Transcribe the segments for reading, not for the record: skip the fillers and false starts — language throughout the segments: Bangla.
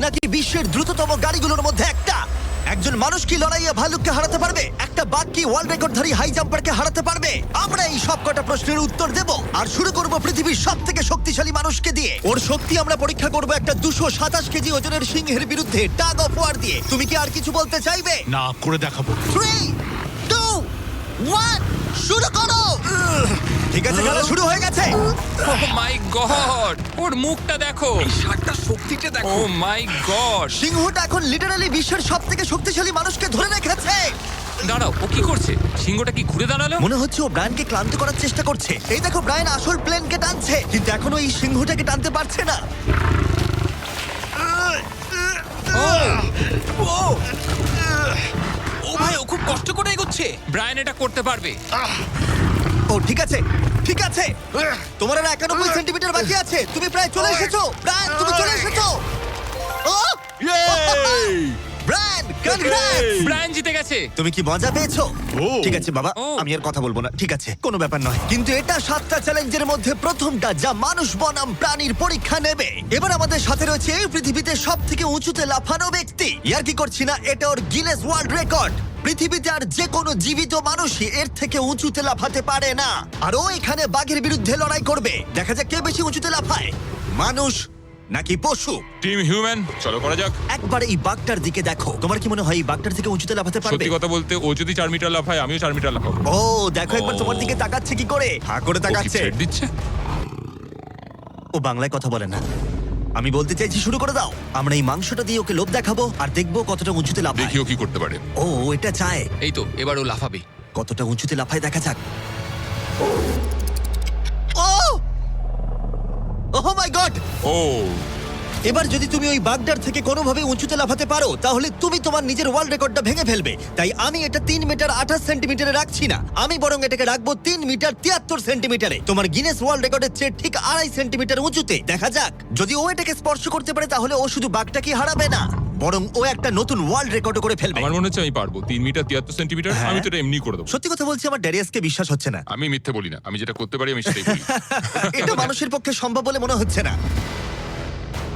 নাকি বিশ্বের দ্রুততম গাড়িগুলোর মধ্যে একটা? একজন মানুষ কি লড়াইয়ে ভালুককে হারাতে পারবে? একটা বাঘ কি ওয়ার্ল্ড রেকর্ডধারী হাই জাম্পারকে হারাতে পারবে? আমরা এই সব কটা প্রশ্নের উত্তর দেব আর শুরু করব পৃথিবীর সবথেকে শক্তিশালী মানুষকে দিয়ে। ওর শক্তি আমরা পরীক্ষা করব একটা 227 কেজি ওজনের সিংহের বিরুদ্ধে টাগ অফ ওয়ার দিয়ে। তুমি কি আর কিছু বলতে চাইবে? না, করে দেখাবো। 3, 2, 1 শুরু করো। ঠিক আছে, খেলা শুরু হয়ে গেছে। ও মাই গড, ওর মুখটা দেখো। শার্টটার শক্তিটা ও দেখো। মাই গড। সিংহটা এখন লিটারালি বিশ্বের সবথেকে শক্তিশালী মানুষকে ধরে রেখেছে। দাঁড়াও, ও কি করছে? সিংহটা কি ঘুরে দাঁড়ালো? মনে হচ্ছে ও ব্রায়ানকে ক্লান্ত করার চেষ্টা করছে। এই দেখো, ব্রায়ান আসল প্লেনকে টানছে, কিন্তু এখনো এই সিংহটাকে টানতে পারছে না। ও ও ভাই, ও খুব কষ্ট করে এগোচ্ছে। ব্রায়ান এটা করতে পারবে। ও ঠিক আছে, ঠিক আছে। তোমার আর 91 সেন্টিমিটার বাকি আছে। তুমি প্রায় চলে এসেছো। ব্রায়ান, তুমি চলে এসেছো। ও ব্রায়ান, কনগ্রেটস! ব্রায়ান জিতে গেছে। তুমি কি মজা পেয়েছো? ও। ঠিক আছে বাবা, ও। আমি আর কথা বলবো না। ঠিক আছে, কোনো ব্যাপার নয়। কিন্তু এটা 7টা চ্যালেঞ্জের মধ্যে প্রথমটা যা মানুষ বনাম প্রাণীর পরীক্ষা নেবে। এবার আমাদের সাথে রয়েছে এই পৃথিবীতে সবথেকে উঁচুতে লাফানো ব্যক্তি। ইয়ার কি করছি না, এটা ওর গিনেস ওয়ার্ল্ড রেকর্ড। পৃথিবীতে আর যে কোনো জীবিত মানুষই এর থেকে উঁচুতে লাফাতে পারে না। আর ও এখানে বাঘের বিরুদ্ধে লড়াই করবে। দেখা যাক কে বেশি উঁচুতে লাফায়, মানুষ নাকি পশু। টিম হিউম্যান, চলো করা যাক। একবার এই বাঘটার দিকে দেখো। তোমার কি মনে হয় এই বাঘটার থেকে উঁচুতে লাফাতে পারবে? সত্যি কথা বলতে, ও যদি 4 মিটার লাফায়, আমিও 4 মিটার লাফাবো। ও দেখো একবার ও। তোমার দিকে তাকাচ্ছে কি করে, হা করে ও কি তাকাচ্ছে। ছেড় দিচ্ছে? ও বাংলায় কথা বলে না। আমি বলতে চাইছি শুরু করে দাও। আমরা এই মাংসটা দিয়ে ওকে লোভ দেখাবো আর দেখবো কতটা উঁচুতে লাফায়। দেখি ও কি করতে পারে। ও এটা চায়। এই তো, এবার ও লাফাবে। কতটা উঁচুতে লাফায় দেখা যাক। ও ওহ মাই গড! ও এবার যদি তুমি ওই বাগদার থেকে কোনোভাবে উঁচুতে লাফাতে পারো, তাহলে তুমি তোমার নিজের ওয়ার্ল্ড রেকর্ডটা ভেঙে ফেলবে। তাই আমি এটা 3 মিটার 28 সেন্টিমিটারে রাখছি না। আমি বরং এটাকে রাখবো 3 মিটার 73 সেন্টিমিটারে। তোমার গিনেস ওয়ার্ল্ড রেকর্ডের চেয়ে ঠিক 2.5 সেন্টিমিটার উঁচুতে। দেখা যাক, যদি ও এটাকে স্পর্শ করতে পারে তাহলে ও শুধু বাগটাকে হারাবে না, বরং ও একটা নতুন ওয়ার্ল্ড রেকর্ড করে ফেলবে। আমার মনে হচ্ছে আমি পারবো। 3 মিটার 73 সেন্টিমিটার। হ্যাঁ। আমি তো এটা এমনি করে দেবো। সত্যি কথা বলছি, আমার ড্যারিয়াসকে বিশ্বাস হচ্ছে না। আমি মিথ্যে বলি না, আমি যেটা করতে পারি আমি সেটাই বলি। এটা মানুষের পক্ষে সম্ভব বলে মনে হচ্ছে না।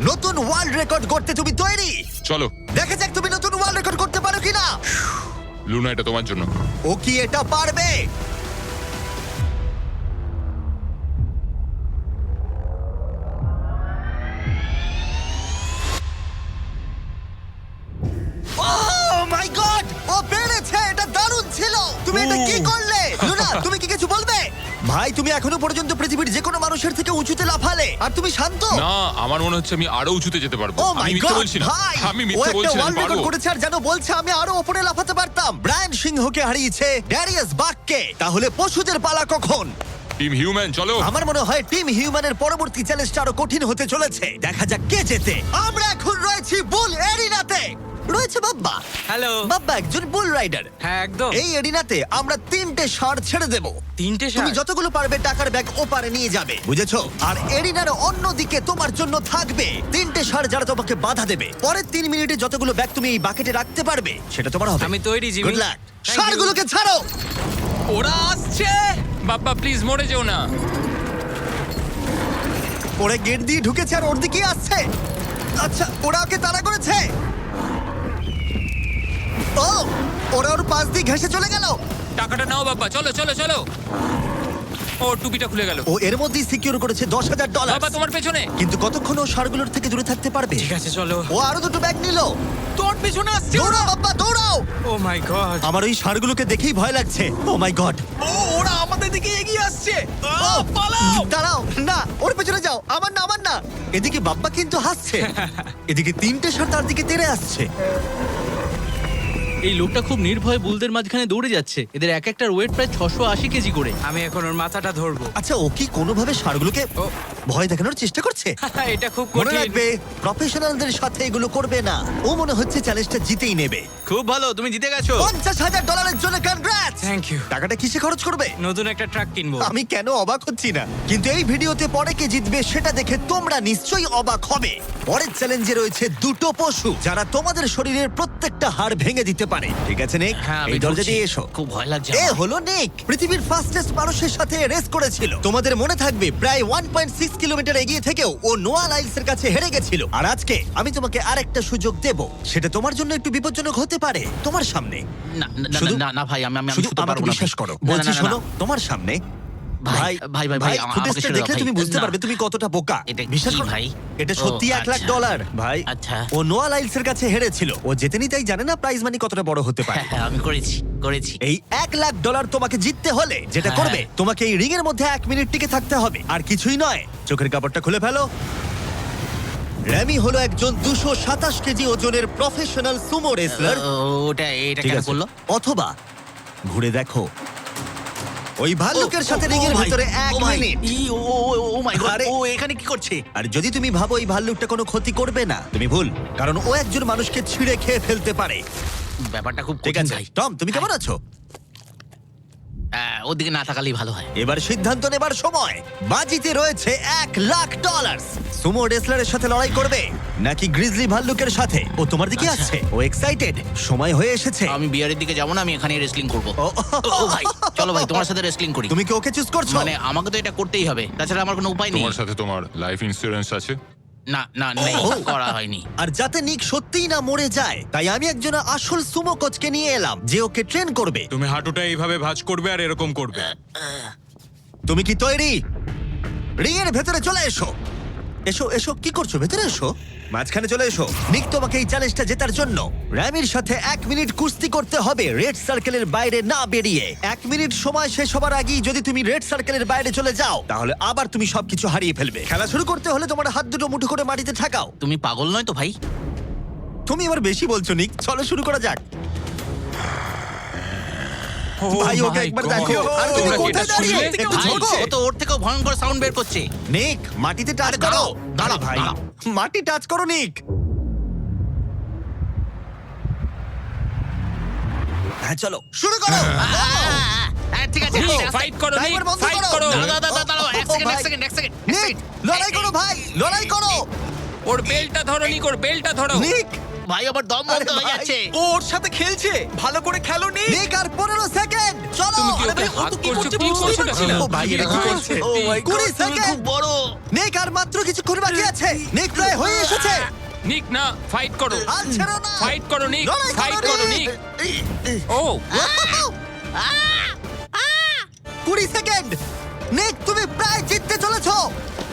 নতুন ওয়ার্ল্ড রেকর্ড করতে তুমি তৈরি? চলো দেখা যাক তুমি নতুন ওয়ার্ল্ড রেকর্ড করতে পারো কিনা। লুনা, এটা তোমার জন্য। ও কি এটা পারবে? Oh my God! ও পেরেছে! এটা দারুণ ছিল! তুমি এটা কি করলে? লুনা, তুমি কি কিছু বলবে? ভাই, তুমি এখনো পর্যন্ত পৃথিবীর যে কোনো মানুষের থেকে উঁচুতে লাফালে আর তুমি শান্ত। না, আমার মনে হচ্ছে আমি আরো উঁচুতে যেতে পারবো। ও আমি মাই মিথ্যে গড বলছি না। ভাই, আমি ও মিথ্যে একটা বলছি না, আমি ওয়ার্ল্ড রেকর্ড পারবো। করেছে আর যেন বলছে আমি আরো উপরে লাফাতে পারতাম। ব্রায়ান সিংহকে হারিয়েছে ড্যারিয়াস বাককে। তাহলে পশুদের পালা কখন? টিম হিউম্যান, চলো। আমার মনে হয় টিম হিউম্যানের পরবর্তী চ্যালেঞ্জটা আরো কঠিন হতে চলেছে। দেখা যাক কে জেতে। আমরা এখন রয়েছি বুল এরিনাতে। রয়েছে বাব্বা। হ্যালো। বাব্বা একজন বুল রাইডার। হ্যাঁ, একদম। এই এরিনাতে আমরা 3টে ষাঁড় ছেড়ে দেব। 3টে তুমি ষাঁড়? যতগুলো পারবে টাকার ব্যাগ ওপারে নিয়ে যাবে, বুঝেছো? আর এরিনার অন্যদিকে তোমার জন্য থাকবে 3টে ষাঁড় যারা তোমাকে বাধা দেবে। পরের 3 মিনিটে যতগুলো ব্যাগ তুমি এই বাকেটে রাখতে পারবে সেটা তোমার হবে। আমি তৈরি, Jimmy. Good luck. Thank you. ষাঁড়গুলোকে ছাড়ো। ওরা আসছে। বাপ্পা প্লিজ মরে যেও না। ওরা গেট দিয়ে ঢুকেছে আর ওর দিকেই আসছে। আচ্ছা, ওরা ওকে তাড়া করেছে। ও, ওরা ওর পাশ দিয়ে ঘেঁষে চলে গেল। টাকাটা নাও বাপ্পা, চলো চলো চলো। ও টুপিটা খুলে গেল। ও এর মধ্যেই সিকিউর করেছে $10,000। বাবা তোমার পেছনে। কিন্তু কতক্ষণ ও ষাঁড়গুলোর থেকে দূরে থাকতে পারবে? ঠিক আছে, চলো। ও আরো 2টো ব্যাগ নিল। তোর পিছনে আসছে। দৌড়াও বাবা, দৌড়াও। ও মাই গড। আমার ওই ষাঁড়গুলোকে দেখেই ভয় লাগছে। ও মাই গড। ও, ওরা আমাদের দিকে এগিয়ে আসছে। ও, পালাও। দাঁড়াও, না ওর পেছনে যাও। আমার না, আমার না। এদিকে বাব্বা কিন্তু হাসছে, এদিকে 3টে ষাঁড় তার দিকে তেড়ে আসছে। এই লোকটা খুব নির্ভয়ে বুলদের মাঝখানে দৌড়ে যাচ্ছে। এদের এক একটার ওয়েট প্রায় 680 কেজি করে। আমি এখন ওর মাথাটা ধরবো। আচ্ছা, ও কি কোনোভাবে ষাঁড়গুলোকে ও। ভয় দেখানোর চেষ্টা করছে? এটা খুব মনে কঠিন। রাখবে, প্রফেশনালদের সাথে এগুলো করবে না। ও মনে হচ্ছে চ্যালেঞ্জটা জিতেই নেবে। খুব ভালো, তুমি জিতে গেছো। $50,000 জন্য কনগ্রাটস। Thank you. টাকাটা কিসে খরচ করবে? নতুন একটা ট্রাক কিনবো। আমি কেন অবাক হচ্ছি না, কিন্তু এই ভিডিওতে পরে কে জিতবে সেটা দেখে তোমরা নিশ্চয়ই অবাক হবে। পরের চ্যালেঞ্জে রয়েছে 2টো পশু যারা তোমাদের শরীরের প্রত্যেকটা হাড় ভেঙে দিতে পারে। ঠিক আছে নিক, হ্যাঁ, আমি এই দরজা ঢুকছি। দিয়ে এসো। খুব ভয় লাগছে এ আমার। হলো নিক, পৃথিবীর ফাস্টেস্ট মানুষের সাথে রেস করেছিল। তোমাদের মনে থাকবে প্রায় 1.6 কিলোমিটার এগিয়ে থেকেও ও নোয়া লাইলসের কাছে হেরে গেছিল। আর আজকে আমি তোমাকে আরেকটা সুযোগ দেব, সেটা তোমার জন্য একটু বিপজ্জনক হতে পারে। তোমার সামনে না না, না, শুধু- না না ভাই আমি শুধু শুতে আমাকে পারবো না বিশ্বাস ভাই। করো, না, না, বলছি না, না, শোনো, না। তোমার সামনে ভাই, ভাই, ভাই, ভাই, আমাকে ফুটেজটা ছেড়ে দাও, দেখলে ভাই। তুমি বুঝতে না। পারবে তুমি কতটা বোকা। এটা বিশ্বাস কি করো ভাই? এটা ও, সত্যি $1,00,000 ভাই। আচ্ছা। ও নোয়া লাইলসের কাছে হেরেছিল, ও জেতেনি তাই জানে না প্রাইজ মানি কতটা বড় হতে পারে। হ্যাঁ, আমি করেছি। এই $1,00,000 তোমাকে জিততে হলে যেটা হ্যাঁ। করবে, তোমাকে এই রিং এর মধ্যে 1 মিনিট টিকে থাকতে হবে, আর কিছুই নয়। চোখের কাপড়টা খুলে ফেলো। র্যামি হলো একজন 227 কেজি ওজনের প্রফেশনাল সুমো রেসলার। এটা ঠিক কেন আছে, করলো? অথবা ঘুরে দেখো ওই ভাল্লুকের সাথে ও, রিং এর ও ভাই, ভিতরে 1 ও ভাই, মিনিট। ও মাই গড, আরে। ও এখানে কি করছে? আর যদি তুমি ভাবো এই ভাল্লুকটা কোনো ক্ষতি করবে না, তুমি ভুল, কারণ ও একজন মানুষকে ছিঁড়ে খেয়ে ফেলতে পারে। ব্যাপারটা খুব ঠিক কঠিন আছে ভাই। টম, তুমি কেমন আছো? ওদিকে না তাকালেই ভালো হয়। এবার সিদ্ধান্ত নেবার সময়। বাজিতে রয়েছে $1,00,000। সুমো রেসলারের সাথে লড়াই করবে নাকি গ্রিজলি ভাল্লুকের সাথে? ও তোমার দিকে আচ্ছা। আসছে, ও এক্সাইটেড, সময় হয়ে এসেছে। আমি বিয়ারের দিকে যাবো না, আমি এখানে রেসলিং করবো। ও, ও ভাই, চলো ভাই, তোমার সাথে রেসলিং করি। তুমি কি ওকে চুজ করছো? মানে আমাকে তো এটা করতেই হবে, তাছাড়া আমার কোনো উপায় নেই। তোমার সাথে তোমার লাইফ ইন্স্যুরেন্স আছে? না না, নেই, ও। করা হয়নি। আর যাতে নিক সত্যিই না মরে যায়, তাই আমি একজন আসল সুমো কোচকে নিয়ে এলাম যে ওকে ট্রেন করবে। তুমি হাঁটুটা এইভাবে ভাঁজ করবে আর এরকম করবে। তুমি কি তৈরি? রিং এর ভেতরে চলে এসো। এসো এসো, কি করছো? ভেতরে এসো, মাঝখানে চলে এসো। নিক তোমাকে এই চ্যালেঞ্জটা জেতার জন্য র্যামির সাথে 1 মিনিট কুস্তি করতে হবে রেড সার্কেলের বাইরে না বেরিয়ে। 1 মিনিট সময় শেষ হবার আগেই যদি তুমি রেড সার্কেলের বাইরে চলে যাও, তাহলে আবার তুমি সবকিছু হারিয়ে ফেলবে। খেলা শুরু করতে হলে তোমার হাত দুটো মুঠো করে মাটিতে ঠাকাও। তুমি পাগল নয় তো ভাই? তুমি এবার বেশি বলছো নিক, চলো শুরু করা যাক। ভাই ওকে my একবার God! দেখো। আর তুমি তোমরা কি কোথায় এটা দাঁড়িয়ে? শুনলে? একটু ভাই, ঝোঁকো। ও তো ওর থেকেও ভয়ঙ্কর সাউন্ড বের করছে। নিক, মাটিতে টাচ আরে করো। দাঁড়াও, দাঁড়াও, আরে ভাই, দাঁড়াও। মাটি টাচ করো নিক। হ্যাঁ চলো শুরু করো। ঠিক আছে, নিক, আস্তে, আস্তে। ফাইট করো, নিক, ড্রাইভার বন্ধ ফাইট করো। করো। দাঁড়াও, এক ও সেকেন্ড, ভাই। এক সেকেন্ড, এক সেকেন্ড। নিক, লড়াই করো ভাই, লড়াই করো। ওর বেলটা ধরো, নিক, ওর বেলটা ধরো। নিক, ভাই, আবার দম আরে বন্ধ হয়ে ভাই। যাচ্ছে। ও ওর সাথে খেলছে, ভালো করে খেলো নি। নিক আর 15 সেকেন্ড। চলো। তুমি কি আরে ওকে ভাই, ও হাত তো কি করছো? করছে কি বুঝতেই করছো পারছি না। এটা? ও ভাই, এটা কি করছে? ও মাই 20 গড, তুমি সেকেন্ড। খুব বড়। নিক আর মাত্র কিছুক্ষণ বাকি আছে। নিক প্রায় হয়ে এসেছে। নিক, না, ফাইট করো। আর ছেড়ো না। ফাইট করো, নিক, লড়াই ফাইট করো, নিক। ও 20 সেকেন্ড। নিক, তুমি প্রায় জিততে চলেছো।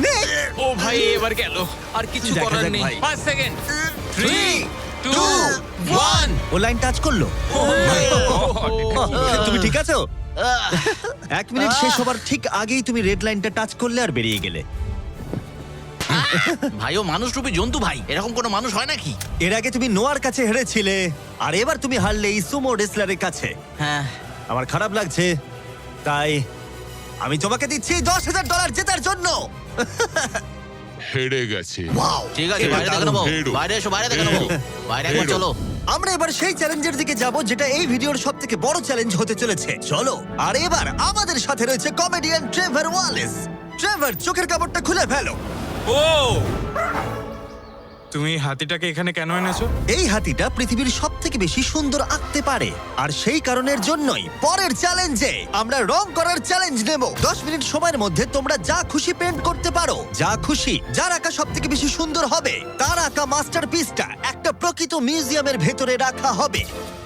নিক, ও ভাই এবার গেল, আর কিছু দেখা করার যাক নেই। ভাই। 5 সেকেন্ড। 3 2 two, 1 ও লাইন টাচ করলো। তুমি ঠিক আছো? 1 মিনিট শেষ হবার ঠিক আগেই তুমি রেড লাইনটা টাচ করলে আর বেরিয়ে গেলে। ভাই, ও মানুষ রূপী জন্তু ভাই, এরকম কোনো মানুষ হয় নাকি? এর আগে তুমি নোয়ার কাছে হেরেছিলে, আর এবার তুমি হারলে এই সুমো রেসলারের কাছে। হ্যাঁ, আমার খারাপ লাগছে, তাই আমি তোমাকে দিচ্ছি $10,000 জেতার জন্য। হেরে গেছে। ওয়াও, ঠিক আছে, এটা বাইরে দেখে দারুণ। নেবো। হেরো। বাইরে এসো, বাইরে দেখে নেবো। বাইরে একবার হেরো। চলো। আমরা এবার সেই চ্যালেঞ্জের দিকে যাব যেটা এই ভিডিওর সব থেকে বড় চ্যালেঞ্জ হতে চলেছে। চলো। আর এবার আমাদের সাথে রয়েছে কমেডিয়ান ট্রেভার ওয়ালেস। ট্রেভার, চোখের কাপড়টা খুলে ফেলো। ও তুমি হাতিটাকে এখানে কেন এনেছো? এই হাতিটা পৃথিবীর সব থেকে বেশি সুন্দর আঁকতে পারে, আর সেই কারণের জন্যই পরের চ্যালেঞ্জে আমরা রং করার চ্যালেঞ্জ নেব। 10 মিনিট সময়ের মধ্যে তোমরা যা খুশি পেন্ট করতে পারো, যা খুশি। যার আঁকা সব থেকে বেশি সুন্দর হবে, তার আঁকা মাস্টারপিসটা একটা প্রকৃত মিউজিয়ামের ভেতরে রাখা হবে।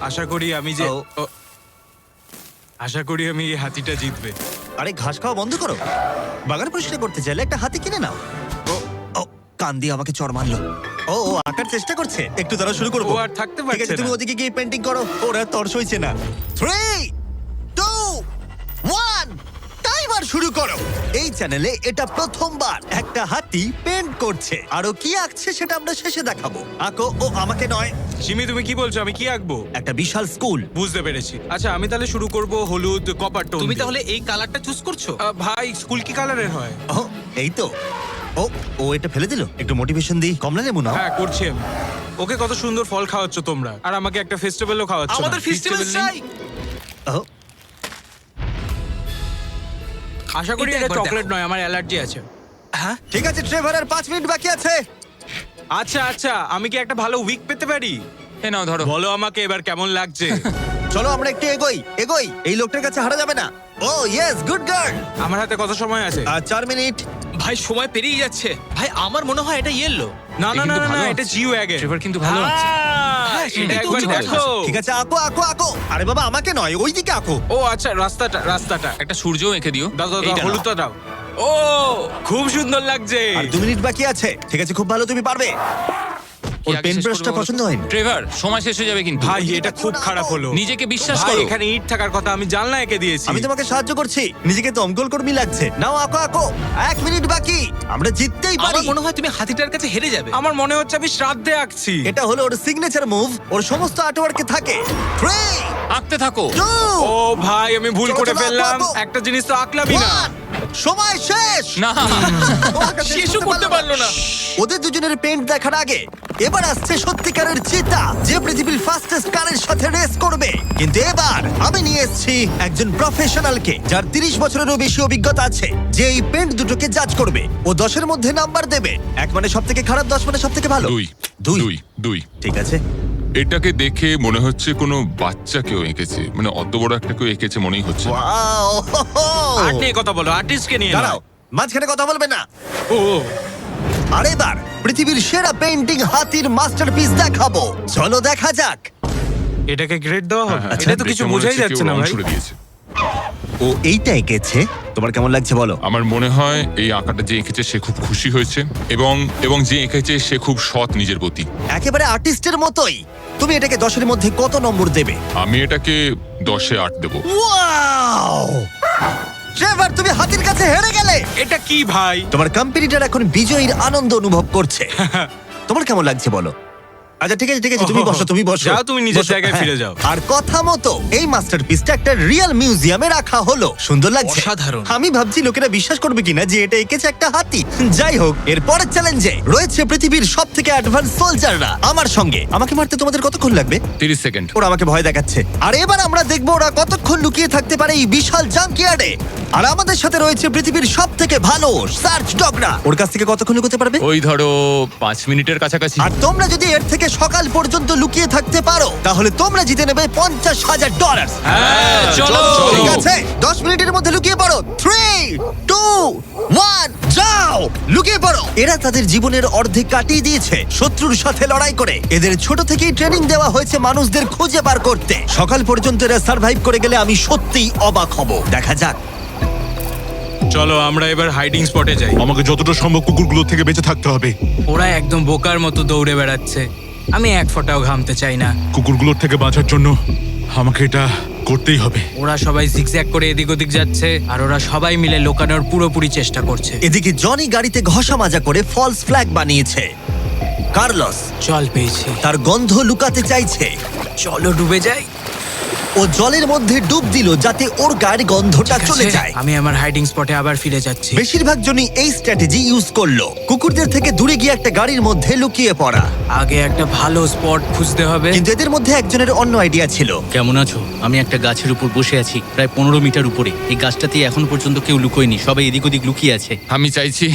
আশা করি আমি যে ও। ও, আশা করি আমি এই হাতিটা জিতবে। আরে ঘাস খাওয়া বন্ধ করো। বাগান পরিষ্কার করতে চাইলে একটা হাতি কিনে নাও। ও ও, কান দিয়ে আমাকে চড় মারলো। ও ও আঁকার চেষ্টা করছে, একটু দ্বারা শুরু করবো। ও আর থাকতে ঠিক আছে, পারছে তুমি না। ওদিকে গিয়ে পেন্টিং করো। ওরা তর সইছে না। 3 2 1 টাইমার শুরু করো। এই চ্যানেলে এটা প্রথমবার একটা হাতি পেন্ট করছে, আরো কি আঁকছে সেটা আমরা শেষে দেখাবো। আঁকো। ও আমাকে নয়, সিমি তুমি কি বলছো, আমি কি আঁকবো? একটা বিশাল স্কুল। বুঝতে পেরেছি। আচ্ছা, আমি তাহলে শুরু করব হলুদ কপার টোন। তুমি তাহলে এই কালারটা চুজ করছো? ভাই, স্কুল কি কালারের হয়? ও এই তো। ও ও এটা ফেলে দিল। একটু মোটিভেশন দিই। কমলা লেবু নাও। হ্যাঁ, করছি আমি। ওকে কত সুন্দর ফল খাওয়াচ্ছ তোমরা, আর আমাকে একটা ফেস্টিভ্যালও খাওয়াচ্ছ না। আমাদের ফেস্টিভ্যাল Festival নেই? চাই। ও আশা করি এটা এটা একবার চকলেট দেখো। নয়, আমার অ্যালার্জি আছে। ঠিক আছে ট্রেভার, আর 5 মিনিট বাকি আছে। আচ্ছা আচ্ছা, আমি কি একটা ভালো উইক পেতে পারি? এ নাও, ধরো। বলো আমাকে এবার কেমন লাগছে। চলো আমরা একটু এগোই এগোই। এই লোকটার কাছে হারা যাবে না। ও ইয়েস, গুড গার্ল। আমার হাতে কত সময় আছে? আর 4 মিনিট। ভাই, ভাই সময় পেরিয়ে যাচ্ছে। ভাই আমার মনে হয় এটা ইয়েলো। না না কিন্তু না না ভালো এটা আছে। জিও আগে ট্রেভার কিন্তু ভালো আছে। হ্যাঁ, এটা সেটাই তো একবার উচিত দেখো। ঠিক আছে, আঁকো আঁকো আঁকো। আরে বাবা, আমাকে নয়, ওইদিকে আঁকো। ও আচ্ছা, রাস্তাটা একটা সূর্যও এঁকে দিও। দাও দাও দাও, এইটা নাও। হলুদটা দাও। ও খুব সুন্দর লাগছে। আর 2 মিনিট বাকি আছে। ঠিক আছে, খুব ভালো, তুমি পারবে। কি ওর আগে পেন শেষ ব্রাশটা করবে বলো পছন্দ তো? হয়নি। ট্রেভার, সময় শেষ হয়ে যাবে কিন্তু। ভাই এটা খুব খারাপ হলো। নিজেকে বিশ্বাস ভাই করো। এখানে ইট থাকার কথা, আমি জানলা এঁকে দিয়েছি। আমি তোমাকে সাহায্য করছি, নিজেকে দমকল কর্মী লাগছে। নাও আঁকো আঁকো। 1 মিনিট বাকি, আমরা জিততেই পারি। আমার মনে হয় তুমি হাতিটার কাছে হেরে যাবে। আমার মনে হচ্ছে আমি শ্রাদ্ধে আঁকছি। এটা হলো ওর সিগনেচার মুভ, ওর সমস্ত আর্টওয়ার্কে থাকে। 3 আঁকতে থাকো। 2 ও ভাই আমি ভুল চলো, করে চলো, ফেললাম। আঁকো, আঁকো। একটা জিনিস তো আঁকলামই না। 1 সময় শেষ। না, ও আঁকা শেষ শেষও করতে পারলো না। ওদের দুজনের পেন্ট দেখার আগে এবার আসছে সত্যিকারের চিতা, যে পৃথিবীর ফাস্টেস্ট কারের সাথে রেস করবে। কিন্তু এবার আমি নিয়ে এসেছি একজন প্রফেশনালকে, যার 30 বছরেরও বেশি অভিজ্ঞতা আছে, যে এই পেন্ট দুটোকে জাজ করবে। ও 10-এর মধ্যে নাম্বার দেবে। 1 মানে সব থেকে খারাপ, 10 মানে সব থেকে ভালো। 2 দুই। 2 2 ঠিক আছে। এটাকে দেখে মনে হচ্ছে কোনো বাচ্চা কেউ এঁকেছে, মানে অত বড় একটা কেউ এঁকেছে মনেই হচ্ছে না। ওয়াও, আর্ট নিয়ে কথা বলো, আর্টিস্টকে নিয়ে দাঁড়াও, নাও। মাঝখানে কথা বলবে না। ও আর এবার পৃথিবীর সেরা পেন্টিং হাতির মাস্টারপিস দেখাবো। চলো দেখা যাক। এটাকে গ্রেড দেওয়া হবে? হ্যাঁ, এটা তো দেখে কিছু মনে বোঝাই হচ্ছে যাচ্ছে কেউ না রং ভাই। ছুড়ে দিয়েছে। ও এইটা এঁকেছে, তোমার কেমন লাগছে বলো? আমার মনে হয় এই আঁকাটা যে এঁকেছে সে খুব খুশি হয়েছে, এবং যে এঁকেছে সে খুব সৎ নিজের প্রতি। একেবারে আর্টিস্টের মতোই। তুমি এটাকে 10-এর মধ্যে কত নম্বর দেবে? আমি এটাকে 10-এ 8 দেবো। ওয়াও! ট্রেভার, তুমি হাতির কাছে হেরে গেলে। এটা কি ভাই? তোমার কম্পিটিটর এখন বিজয়ীর আনন্দ অনুভব করছে। তোমার কেমন লাগছে বলো? আচ্ছা ঠিক আছে, ঠিক আছে, তুমি বসো, তুমি বসো। যাও, তুমি নিজের বসো, জায়গায় হ্যাঁ। ফিরে যাও। আর কথা মতো এই মাস্টারপিসটা একটা রিয়েল মিউজিয়ামে রাখা হলো। সুন্দর লাগছে। অসাধারণ। আমি ভাবছি লোকেরা বিশ্বাস করবে কিনা যে এটা এঁকেছে একটা হাতি। যাই হোক, এর পরের চ্যালেঞ্জে রয়েছে পৃথিবীর সবথেকে অ্যাডভান্স সোলজাররা আমার সঙ্গে। আমাকে মারতে তোমাদের কতক্ষণ লাগবে? 30 সেকেন্ড। ওরা আমাকে ভয় দেখাচ্ছে। আর এবার আমরা দেখবো ওরা কতক্ষণ লুকিয়ে থাকতে পারে এই বিশাল জাঙ্কিয়ার্ডে। আর আমাদের সাথে রয়েছে পৃথিবীর সবথেকে ভালো সার্চ ডগরা। ওর কাছ থেকে কতক্ষণ লুকোতে পারবে? ওই ধরো 5 মিনিটের কাছাকাছি। আর তোমরা যদি এর থেকে সকাল পর্যন্ত লুকিয়ে থাকতে পারো তাহলে তোমরা জিতে নেবে $50,000। হ্যাঁ, চলো। ঠিক আছে, 10 মিনিটের মধ্যে লুকিয়ে পড়ো। 3, 2, 1, যাও, লুকিয়ে পড়ো। এরা তাদের জীবনের অর্ধেক কাটিয়ে দিয়েছে শত্রুর সাথে লড়াই করে। এদের ছোট থেকেই ট্রেনিং দেওয়া হয়েছে মানুষদের খুঁজে বার করতে। সকাল পর্যন্ত এরা সার্ভাইভ করে গেলে আমি সত্যিই অবাক হব। দেখা যাক। চলো আমরা এবার হাইডিং স্পটে যাই। আমাকে যতটা সম্ভব কুকুরগুলো থেকে বেঁচে থাকতে হবে। ওরা একদম বোকার মতো দৌড়ে বেড়াচ্ছে। আমি এক ফোঁটাও ঘামতে চাই না। কুকুরগুলোর থেকে বাঁচার জন্য আমাকে এটা করতেই হবে। ওরা সবাই জিগজ্যাগ করে এদিক ওদিক যাচ্ছে আর ওরা সবাই মিলে লোকানোর পুরোপুরি চেষ্টা করছে। এদিকে জনি গাড়িতে ঘষা মাজা করে ফলস ফ্ল্যাগ বানিয়েছে। কার্লস জল পেয়েছি, তার গন্ধ লুকাতে চাইছে। চলো ডুবে যাই। ও জলের মধ্যে ডুব দিল যাতে ওর গায়ের গন্ধটা ঠিক চলে আছে, যায়। আমি আমার হাইডিং স্পটে আবার ফিরে যাচ্ছি। বেশিরভাগ জনই এই স্ট্র্যাটেজি ইউজ করলো, কুকুরদের থেকে দূরে গিয়ে একটা গাড়ির মধ্যে লুকিয়ে পড়া। আগে একটা ভালো স্পট খুঁজতে হবে। কিন্তু এদের মধ্যে একজনের অন্য আইডিয়া ছিল। কেমন আছো? আমি একটা গাছের উপর বসে আছি, প্রায় 15 মিটার উপরে। এই গাছটাতে এখনো পর্যন্ত কেউ লুকোয়নি, সবাই এদিক ওদিক লুকিয়ে আছে। আমি চাইছি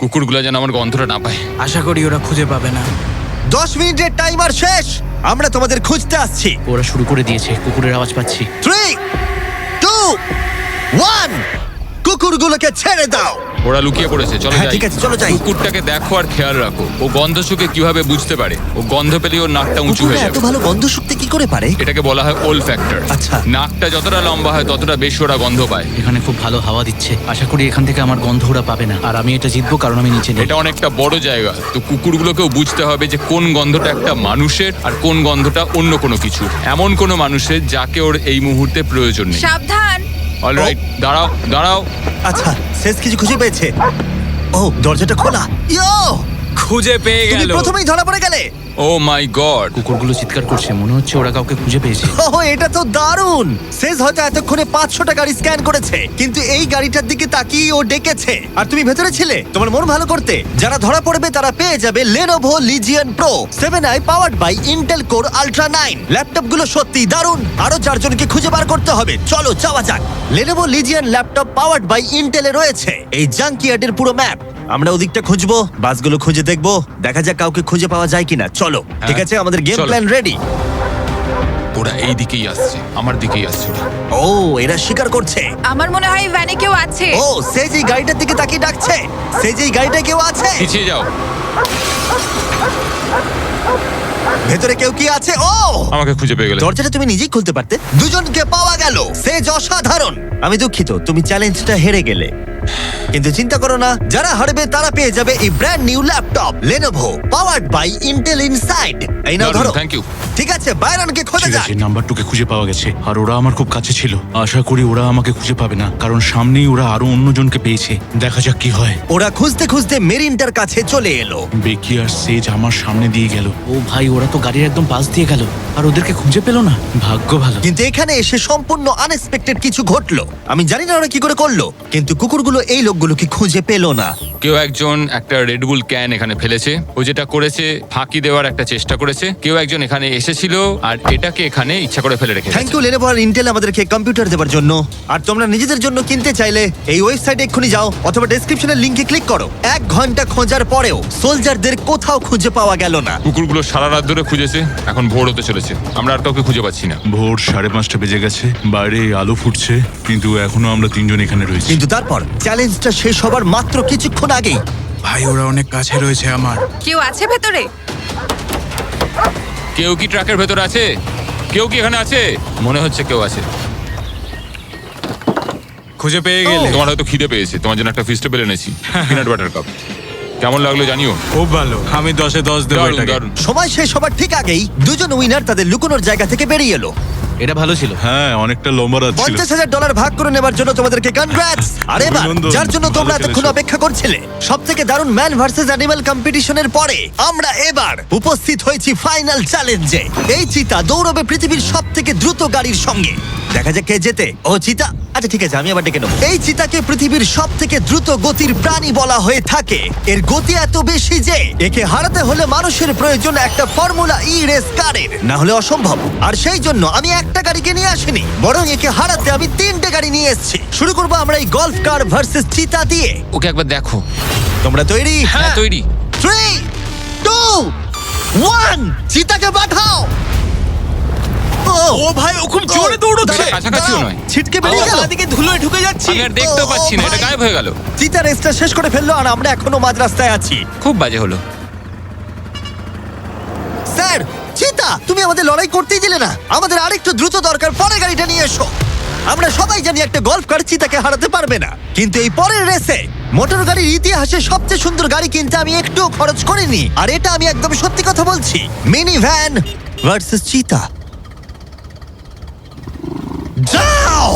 কুকুরগুলো যেন আমার গন্ধটা না পায়। আশা করি ওরা খুঁজে পাবে না। 10 মিনিটের টাইমার শেষ, আমরা তোমাদের খুঁজতে আসছি। ওরা শুরু করে দিয়েছে, কুকুরের আওয়াজ পাচ্ছি। 3, 2, 1, কুকুরগুলোকে ছেড়ে দাও। ওরা লুকিয়ে পড়েছে, চলো হ্যাঁ, যাই। ঠিক আছে, চলো যাই। কুকুরটাকে দেখো আর খেয়াল রাখো, ও গন্ধ শুকে কিভাবে বুঝতে পারে। ও গন্ধ পেলে ওর নাকটা উঁচু কুকুররা হয়ে এত যাবে। ভালো গন্ধ শুকতে কি করে পারে? এটাকে বলা হয় ওল ফ্যাক্টর। আচ্ছা। নাকটা যতটা লম্বা হয় ততটা বেশি ওরা গন্ধ পায়। এখানে খুব ভালো হাওয়া দিচ্ছে, আশা করি এখান থেকে আমার গন্ধ ওরা পাবে না। আর আমি এটা জিতবো কারণ আমি নিচে নেই। এটা অনেকটা বড় জায়গা, তো কুকুরগুলোকেও বুঝতে হবে যে কোন গন্ধটা একটা মানুষের আর কোন গন্ধটা অন্য কোনো কিছু, এমন কোনো মানুষের যাকে ওর এই মুহূর্তে প্রয়োজন নেই। সাবধান। অলরাইট, দাঁড়াও দাঁড়াও। আচ্ছা, শেষ কিছু খুঁজে পেয়েছে। ও, দরজাটা খোলা। ইয়ো, খুঁজে পেয়ে তুমি গেল। প্রথমেই ধরা পড়ে গেলে। ও মাই গড। কুকুরগুলো চিৎকার করছে, মনে হচ্ছে ওরা কাউকে খুঁজে পেয়েছে। ওহ, এটা তো দারুণ। শেষ হয়তো এতক্ষণে 500টা গাড়ি স্ক্যান করেছে, কিন্তু এই গাড়িটার দিকে তাকিয়ে ও ডেকেছে। আর তুমি ভেতরে ছিলে তোমার মন ভালো করতে। যারা ধরা পড়বে তারা পেয়ে যাবে Lenovo Legion Pro 7i powered by Intel Core Ultra 9 ল্যাপটপগুলো সত্যি দারুণ। আরো 4 জনকে খুঁজে বার করতে হবে। চলো যাওয়া যাক। Lenovo Legion laptop powered by Intel এ রয়েছে এই জাঙ্কিয়ার্ডের পুরো ম্যাপ। আমরা ওদিকটা খুঁজবো, বাসগুলো খুঁজে দেখবো, দেখা যাক কাউকে খুঁজে পাওয়া যায় কিনা। চলো, ঠিক আছে, আমাদের গেম চলো। Plan ready. ওরা এই দিকেই আসছে, আমার দিকেই আসছে ওরা। ও এরা স্বীকার করছে। আমার মনে হয় ভ্যানে কেউ আছে। ও সে যে গাড়িটার দিকে তাকিয়ে ডাকছে, সে যে গাড়িটায় কেউ আছে। পিছিয়ে যাও। ভেতরে কেউ কি আছে? ও আমাকে খুঁজে পেয়ে গেলে। দরজাটা তুমি নিজেই খুলতে পারতে। দুজনকে পাওয়া গেল, সেজ অসাধারণ। আমি দুঃখিত, তুমি চ্যালেঞ্জটা হেরে গেলে, কিন্তু চিন্তা করো না, যারা হারবে তারা পেয়ে যাবে এই brand new laptop Lenovo powered by Intel inside. এই নাও ধরো। Thank you. ঠিক আছে, বাইরনকে খোঁজা ঠিক যাক। আছে, নাম্বারটুকে খুঁজে পাওয়া গেছে আর ওরা আমার খুব কাছে ছিল। আশা করি ওরা আমাকে খুঁজে পাবে না, কারণ সামনেই ওরা আরো অন্যজনকে পেয়েছে। দেখা যাক কি হয়। ওরা খুঁজতে খুঁজতে মেরিনটার কাছে চলে এলো। বেকি আর সেজ আমার সামনে দিয়ে গেল। ও ভাই, ওরা তো গাড়ির একদম পাশ দিয়ে গেল আর ওদেরকে খুঁজে পেল না। ভাগ্য ভালো। কিন্তু এখানে এসে সম্পূর্ণ আনএক্সপেক্টেড কিছু ঘটলো। আমি জানি না ওরা কি করে করলো, কিন্তু কুকুরগুলো এই লোকগুলোকে খুঁজে পেল না। কেউ একজন একটা রেডবুল ক্যান এখানে ফেলেছে, ও যেটা করেছে ফাঁকি দেওয়ার একটা চেষ্টা করেছে। কেউ একজন এখানে এসেছিল আর এটাকে এখানে ইচ্ছা করে ফেলে রেখেছে। থ্যাংক ইউ Lenovo আর ইন্টেল আমাদেরকে কম্পিউটার দেওয়ার জন্য। আর তোমরা নিজেদের জন্য কিনতে চাইলে এই ওয়েবসাইটে এক্ষুনি যাও অথবা ডেসক্রিপশনের লিংকে ক্লিক করো। 1 ঘন্টা খোঁজার পরেও সোলজারদের কোথাও খুঁজে পাওয়া গেল না। কুকুরগুলো সারা রাত ধরে খুঁজেছে, এখন ভোর হতে চলেছে, আমরা আর কাউকে খুঁজে পাচ্ছি না। ভোর 5:30 বেজে গেছে, বাইরে আলো ফুটছে, কিন্তু এখনো আমরা তিনজন এখানে রয়েছি। কিন্তু তারপর চ্যালেঞ্জটা শেষ হবার মাত্র কিছুক্ষণ আগেই ভাই ওরা অনেক কাছে রয়েছে আমার। কেউ আছে ভেতরে? কেউ কি ট্রাকের ভেতর আছে? কেউ কি এখানে আছে? মনে হচ্ছে কেউ আছে। খুঁজে পেয়ে গেলে তোমার হয়তো খিদে পেয়েছে, তোমার জন্য একটা ফিস্টেবল এনেছি, পিনাট বাটার কাপ। কেমন লাগলো জানিও। খুব ভালো, আমি 10-এ 10 দেবো দারুণ, এটাকে। দারুণ। সময় শেষ হবার ঠিক আগেই দুজন উইনার তাদের লুকোনোর জায়গা থেকে বেরিয়ে এলো। এটা ভালো ছিল। হ্যাঁ, অনেকটা লম্বা রাত ছিল। $50,000 ভাগ করে নেবার জন্য তোমাদেরকে কনগ্রাটস। আর এবার অভিনন্দন, যার জন্য ভালো তোমরা এতক্ষণ খেলেছো। অপেক্ষা করছিলে, সবথেকে দারুণ ম্যান ভার্সেস অ্যানিমাল কম্পিটিশনের পরে আমরা এবার উপস্থিত হয়েছি ফাইনাল চ্যালেঞ্জে। এই চিতা দৌড়বে পৃথিবীর সবথেকে দ্রুত গাড়ির সঙ্গে। দেখা যাক কে জেতে। ও চিতা, আচ্ছা ঠিক আছে, আমি আবার ডেকে নেবো। এই চিতাকে পৃথিবীর সবথেকে দ্রুত গতির প্রাণী বলা হয়ে থাকে। এর গতি এত বেশি যে একে হারাতে হলে মানুষের প্রয়োজন একটা ফর্মুলা ই রেস কারের, না হলে অসম্ভব। আর সেই জন্য আমি একটা গাড়িকে নিয়ে আসিনি, বরং একে হারাতে আমি 3টে গাড়ি নিয়ে এসেছি। শুরু করবো আমরা এই গল্ফ কার ভার্সেস চিতা দিয়ে। ওকে একবার দেখো। তোমরা তৈরি? হ্যাঁ তৈরি। 3, 2, 1, চিতাকে পাঠাও। ও ভাই, ও খুব জোরে দৌড়চ্ছে। কাছাকাছিও নয়। ছিটকে বেরিয়ে গেল। দিকে ধুলোয় ঢুকে যাচ্ছি। আমি আর দেখতেও পাচ্ছি না, এটা গায়েব হয়ে গেল। চিতা রেসটা শেষ করে ফেললো আর আমরা এখনো মাঝ রাস্তায় আছি। খুব বাজে হলো। স্যার, চিতা তুমি আমাদের লড়াই করতেই দিলে না। আমাদের আরেকটু দ্রুত দরকার, পরের গাড়িটা নিয়ে এসো। আমরা সবাই জানি একটা গল্ফ কার চিতাকে হারাতে পারবে না, কিন্তু এই পরের রেসে মোটর গাড়ির ইতিহাসে সবচেয়ে সুন্দর গাড়ি কিনতে আমি একটুও খরচ করিনি। আর এটা আমি একদম সত্যি কথা বলছি। মিনি ভ্যান ভার্সেস চিতা। যাও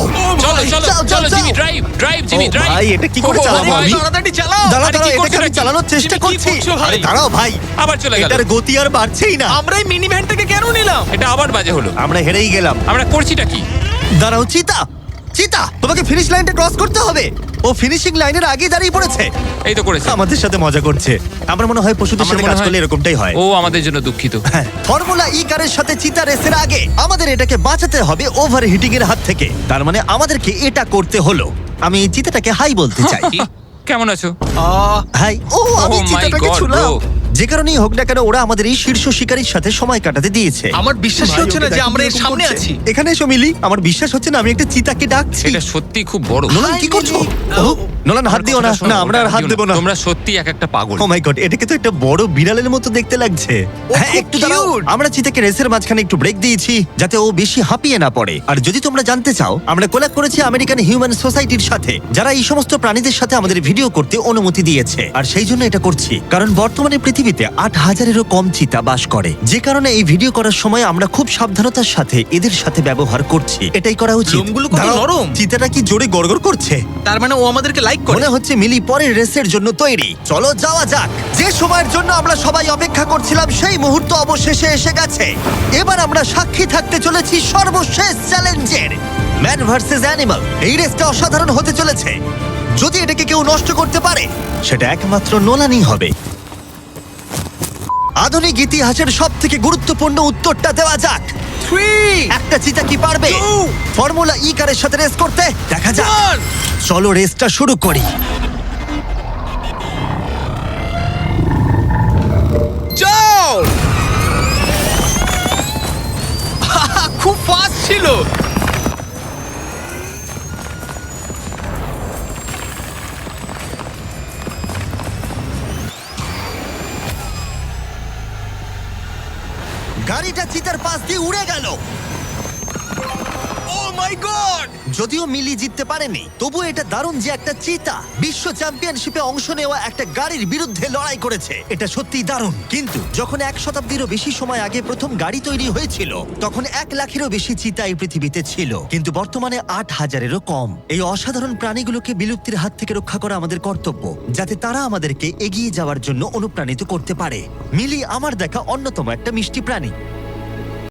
চলো চলো যাও, চলো যাও, জিমি, যাও। ড্রাইভ ড্রাইভ জিমি, ও ড্রাইভ। ভাই, এটা কি করে ও চালাবো ভাই, আমি? তাড়াতাড়ি চালাও। দাঁড়াও আরে কি দাঁড়াও, এটাকে করছো আমি নাকি? চালানোর চেষ্টা তুমি কি করছি। করছো ভাই? আরে দাঁড়াও ভাই, আবার চলে গেল। এটার গতি আর বাড়ছেই না। আমরা এই মিনি ভ্যানটাকে কেন নিলাম? এটা আবার বাজে হলো। আমরা হেরেই গেলাম। আমরা করছিটা কি? দাঁড়াও চিতা, চিতা তোমাকে ফিনিশ লাইনটা ক্রস করতে হবে। ও ফিনিশিং লাইনের আগে দাঁড়িয়ে পড়েছে। এই তো করেছে। আমাদের সাথে মজা করছে। আমার মনে হয় পশুদের আমার সাথে মনে কাজ হয়- করলে এরকমটাই হয়। ও আমাদের জন্য দুঃখিত। হ্যাঁ, ফর্মুলা ই কারের সাথে চিতা রেসের আগে আমাদের এটাকে বাঁচাতে হবে ওভারহিটিং এর হাত থেকে। তার মানে আমাদেরকে এটা করতে হলো। আমি এই চিতাটাকে হাই বলতে চাই। কি? কেমন আছো? হাই। ও আমি Oh my চিতাটাকে God, ছুলাম। bro. যে কারণেই হোক না কেন, ওরা আমাদের এই শীর্ষ শিকারীর সাথে সময় কাটাতে দিয়েছে। আমার বিশ্বাসই হচ্ছে না যে আমরা এর সামনে আছি। এখানে এসো মিলি, আমার বিশ্বাস হচ্ছে না আমি একটা চিতাকে ডাকছি। এটা সত্যি খুব বড়। নোলান কি করছো? ও, নোলান হাত দিও না। না, আমরা আর হাত দেবো না। তোমরা সত্যি এক একটা পাগল। ও মাই গড, এটাকে তো একটা বড় বিড়ালের মতো দেখতে লাগছে। হ্যাঁ, খুব একটু দাঁড়াও। cute। আমরা চিতাকে রেসের মাঝখানে একটু ব্রেক দিয়েছি যাতে ও বেশি হাঁপিয়ে না পড়ে। আর যদি তোমরা জানতে চাও, আমরা কোলাব করেছি আমেরিকান হিউম্যান সোসাইটির সাথে, যারা এই সমস্ত প্রাণীদের সাথে আমাদের ভিডিও করতে অনুমতি দিয়েছে। আর সেই জন্য এটা করছি কারণ বর্তমানে পৃথিবীতে 8,000-এরও কম চিতা বাস করে। যে কারণে এই ভিডিও করার সময় আমরা খুব সাবধানতার সাথে এদের সাথে ব্যবহার করছি। এটাই করা উচিত। লোমগুলো কত দাঁড়াও, নরম। চিতাটা কি জোরে গড়গড় করছে। তার মানে ও আমাদেরকে লাইক করে। মনে হচ্ছে মিলি পরের রেসের জন্য তৈরি। চলো যাওয়া যাক। যে সময়ের জন্য আমরা সবাই অপেক্ষা করছিলাম সেই মুহূর্ত অবশেষে এসে গেছে। এবার আমরা সাক্ষী থাকতে চলেছি সর্বশেষ চ্যালেঞ্জের, ম্যান ভার্সেস অ্যানিমাল। এই রেসটা অসাধারণ হতে চলেছে। যদি এটাকে কেউ নষ্ট করতে পারে, সেটা একমাত্র নোলানই হবে। আধুনিক ইতিহাসের সবথেকে গুরুত্বপূর্ণ উত্তরটা দেওয়া যাক। 3 একটা চিতা কি পারবে 2 ফর্মুলা ই কারের সাথে রেস করতে? দেখা যাক। 1 চলো রেসটা শুরু করি। যাও। খুব হলো গাড়িটা চিতার পাশ দিয়ে উড়ে গেল। ও মাই গড যদিও মিলি জিততে পারেনি, তবু এটা দারুণ যে একটা চিতা বিশ্ব চ্যাম্পিয়নশিপে অংশ নেওয়া একটা গাড়ির বিরুদ্ধে লড়াই করেছে। এটা সত্যিই দারুণ। কিন্তু যখন 1 শতাব্দীরও বেশি সময় আগে প্রথম গাড়ি তৈরি হয়েছিল, তখন 1 লাখেরও বেশি চিতা এই পৃথিবীতে ছিল, কিন্তু বর্তমানে 8,000-এরও কম। এই অসাধারণ প্রাণীগুলোকে বিলুপ্তির হাত থেকে রক্ষা করা আমাদের কর্তব্য, যাতে তারা আমাদেরকে এগিয়ে যাওয়ার জন্য অনুপ্রাণিত করতে পারে। মিলি আমার দেখা অন্যতম একটা মিষ্টি প্রাণী।